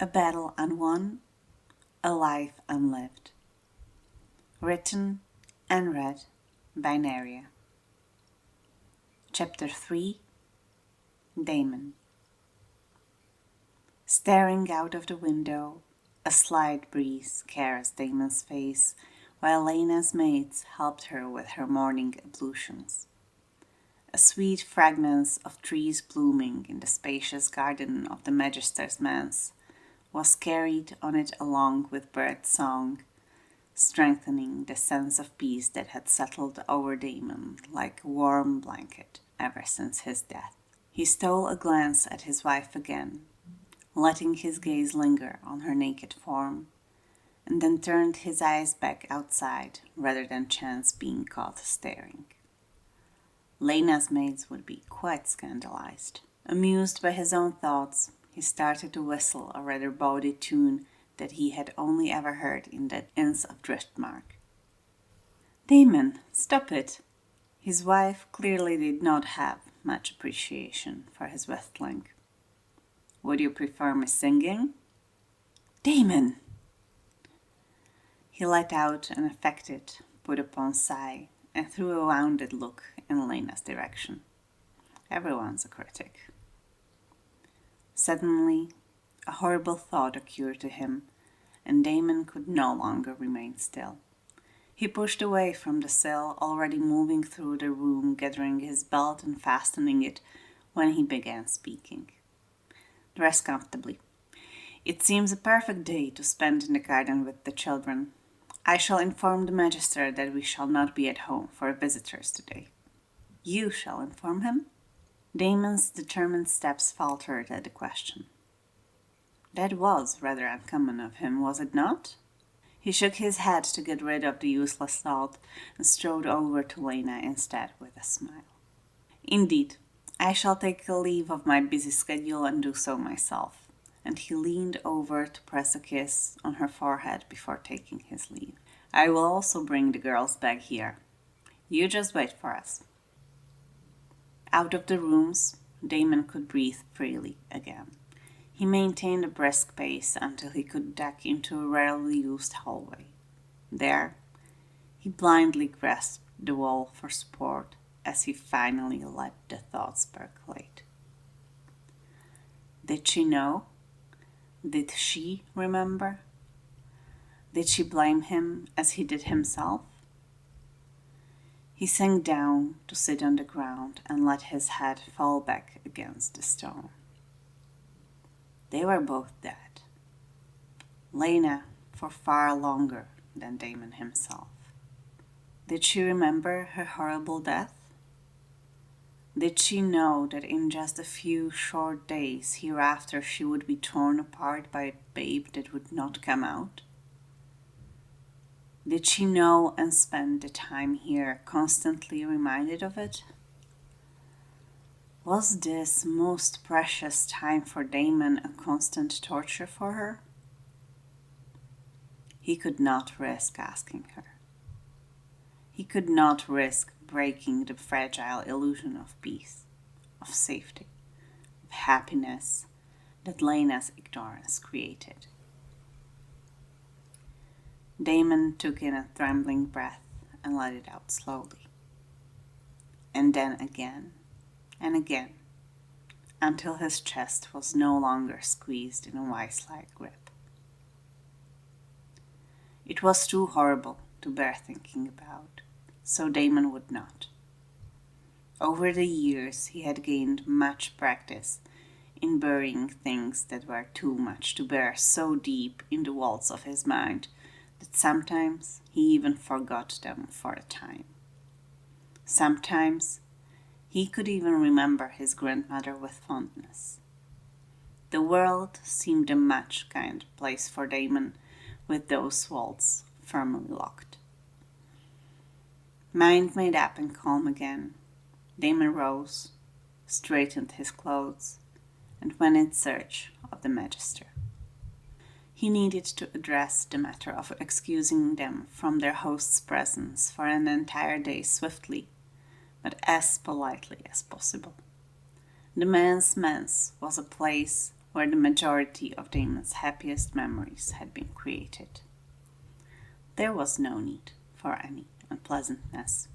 A Battle Unwon, a Life Unlived. Written and read by Rhaenyra. Chapter 3. Daemon. Staring out of the window, a slight breeze caressed Daemon's face while Laena's maids helped her with her morning ablutions. A sweet fragrance of trees blooming in the spacious garden of the Magister's manse was carried on it along with bird song, strengthening the sense of peace that had settled over Daemon like a warm blanket ever since his death. He stole a glance at his wife again, letting his gaze linger on her naked form, and then turned his eyes back outside rather than chance being caught staring. Laena's maids would be quite scandalized. Amused by his own thoughts, he started to whistle a rather bawdy tune that he had only ever heard in the Inns of Driftmark. "Daemon, stop it!" His wife clearly did not have much appreciation for his whistling. "Would you prefer me singing?" "Daemon!" He let out an affected, put-upon sigh and threw a wounded look in Laena's direction. Everyone's a critic. Suddenly, a horrible thought occurred to him, and Daemon could no longer remain still. He pushed away from the sill, already moving through the room, gathering his belt and fastening it when he began speaking. "Dress comfortably. It seems a perfect day to spend in the garden with the children. I shall inform the Magister that we shall not be at home for visitors today." "You shall inform him?" Daemon's determined steps faltered at the question. That was rather uncommon of him, was it not? He shook his head to get rid of the useless thought and strode over to Laena instead with a smile. "Indeed, I shall take a leave of my busy schedule and do so myself," and he leaned over to press a kiss on her forehead before taking his leave. "I will also bring the girls back here. You just wait for us." Out of the rooms, Daemon could breathe freely again. He maintained a brisk pace until he could duck into a rarely used hallway. There, he blindly grasped the wall for support as he finally let the thoughts percolate. Did she know? Did she remember? Did she blame him as he did himself? He sank down to sit on the ground and let his head fall back against the stone. They were both dead. Laena for far longer than Daemon himself. Did she remember her horrible death? Did she know that in just a few short days hereafter she would be torn apart by a babe that would not come out? Did she know and spend the time here constantly reminded of it? Was this most precious time for Daemon a constant torture for her? He could not risk asking her. He could not risk breaking the fragile illusion of peace, of safety, of happiness that Laena's ignorance created. Daemon took in a trembling breath and let it out slowly. And then again and again, until his chest was no longer squeezed in a vice-like grip. It was too horrible to bear thinking about, so Daemon would not. Over the years he had gained much practice in burying things that were too much to bear so deep in the vaults of his mind that sometimes he even forgot them for a time. Sometimes he could even remember his grandmother with fondness. The world seemed a much kinder place for Daemon with those vaults firmly locked. Mind made up and calm again, Daemon rose, straightened his clothes, and went in search of the Magister. He needed to address the matter of excusing them from their host's presence for an entire day swiftly, but as politely as possible. The man's manse was a place where the majority of Daemon's happiest memories had been created. There was no need for any unpleasantness.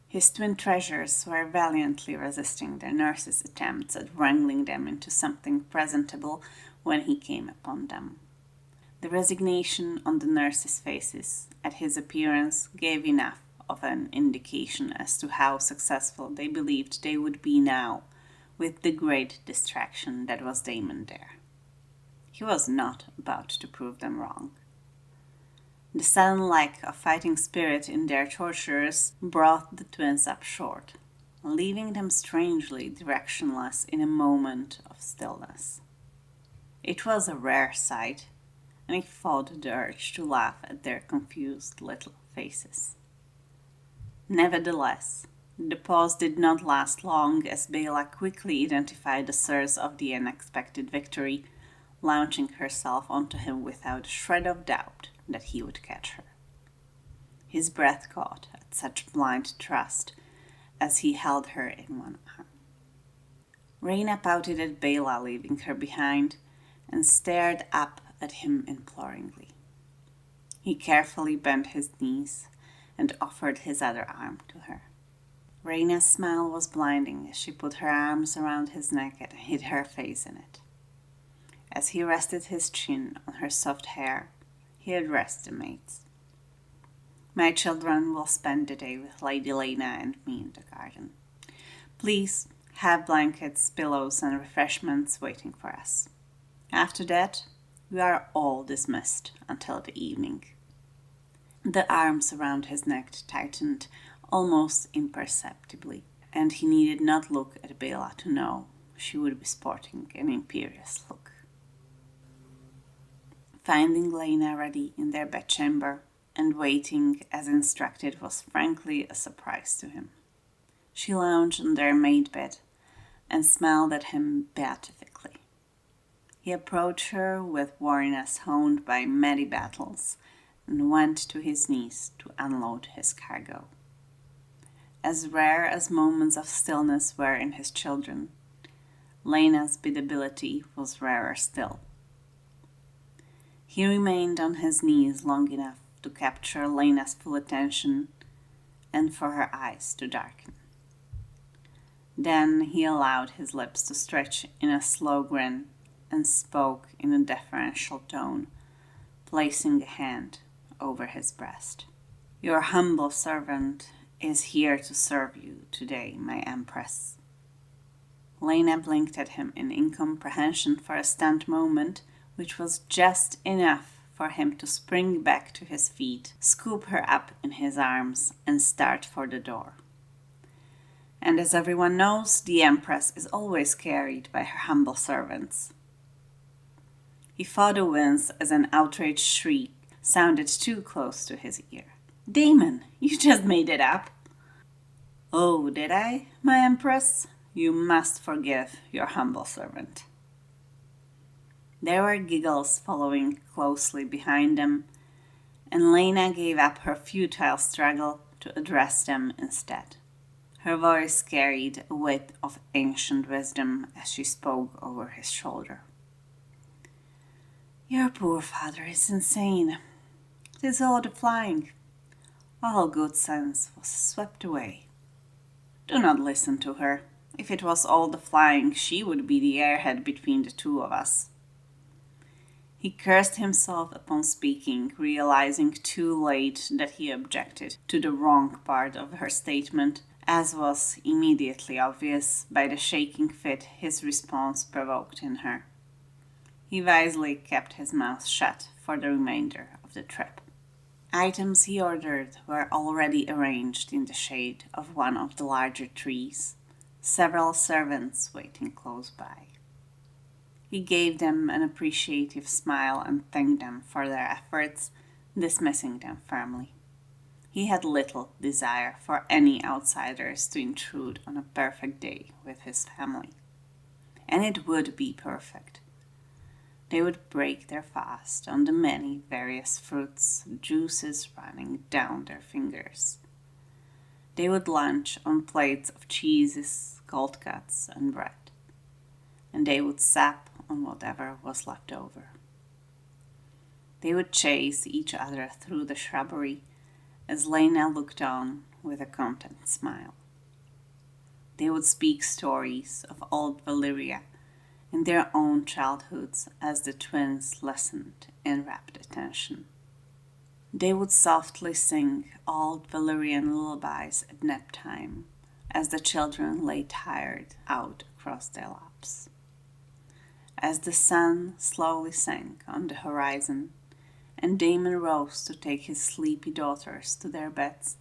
His twin treasures were valiantly resisting their nurse's attempts at wrangling them into something presentable when he came upon them. The resignation on the nurses' faces at his appearance gave enough of an indication as to how successful they believed they would be now, with the great distraction that was Daemon there. He was not about to prove them wrong. The sudden lack of fighting spirit in their torturers brought the twins up short, leaving them strangely directionless in a moment of stillness. It was a rare sight, and he fought the urge to laugh at their confused little faces. Nevertheless, the pause did not last long as Bela quickly identified the source of the unexpected victory, launching herself onto him without a shred of doubt that he would catch her. His breath caught at such blind trust as he held her in one arm. Rhaenyra pouted at Bela leaving her behind and stared up at him imploringly. He carefully bent his knees and offered his other arm to her. Rhaenyra's smile was blinding as she put her arms around his neck and hid her face in it. As he rested his chin on her soft hair, he addressed the maids. "My children will spend the day with Lady Laena and me in the garden. Please have blankets, pillows, and refreshments waiting for us. After that, we are all dismissed until the evening." The arms around his neck tightened almost imperceptibly, and he needed not look at Bela to know she would be sporting an imperious look. Finding Laena ready in their bedchamber and waiting as instructed was frankly a surprise to him. She lounged on their made bed and smiled at him beatifically. He approached her with wariness honed by many battles and went to his knees to unload his cargo. As rare as moments of stillness were in his children, Laena's biddability was rarer still. He remained on his knees long enough to capture Laena's full attention and for her eyes to darken. Then he allowed his lips to stretch in a slow grin and spoke in a deferential tone, placing a hand over his breast. "Your humble servant is here to serve you today, my Empress." Laena blinked at him in incomprehension for a stunned moment, which was just enough for him to spring back to his feet, scoop her up in his arms, and start for the door. And as everyone knows, the Empress is always carried by her humble servants. He fought a wince as an outraged shriek sounded too close to his ear. "Daemon, you just made it up." "Oh, did I, my Empress? You must forgive your humble servant." There were giggles following closely behind them, and Laena gave up her futile struggle to address them instead. Her voice carried a weight of ancient wisdom as she spoke over his shoulder. "Your poor father is insane. It is all the flying. All good sense was swept away. Do not listen to her. If it was all the flying, she would be the airhead between the two of us." He cursed himself upon speaking, realizing too late that he objected to the wrong part of her statement, as was immediately obvious by the shaking fit his response provoked in her. He wisely kept his mouth shut for the remainder of the trip. Items he ordered were already arranged in the shade of one of the larger trees, several servants waiting close by. He gave them an appreciative smile and thanked them for their efforts, dismissing them firmly. He had little desire for any outsiders to intrude on a perfect day with his family. And it would be perfect. They would break their fast on the many various fruits, juices running down their fingers. They would lunch on plates of cheeses, cold cuts, and bread. And they would sup on whatever was left over. They would chase each other through the shrubbery as Laena looked on with a content smile. They would speak stories of old Valyria in their own childhoods as the twins listened in rapt attention. They would softly sing old Valyrian lullabies at nap time as the children lay tired out across their laps. As the sun slowly sank on the horizon and Daemon rose to take his sleepy daughters to their beds,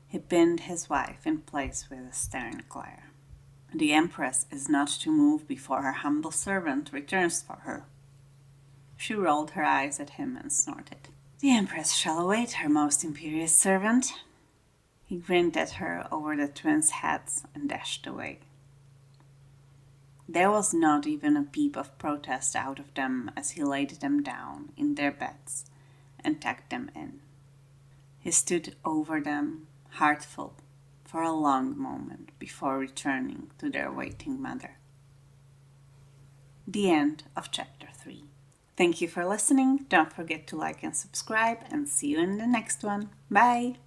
he pinned his wife in place with a stern glare. The Empress is not to move before her humble servant returns for her. She rolled her eyes at him and snorted. The Empress shall await her most imperious servant. He grinned at her over the twins' heads and dashed away. There was not even a peep of protest out of them as he laid them down in their beds and tucked them in. He stood over them, heartful, for a long moment before returning to their waiting mother. The end of chapter 3. Thank you for listening. Don't forget to like and subscribe, and see you in the next one. Bye!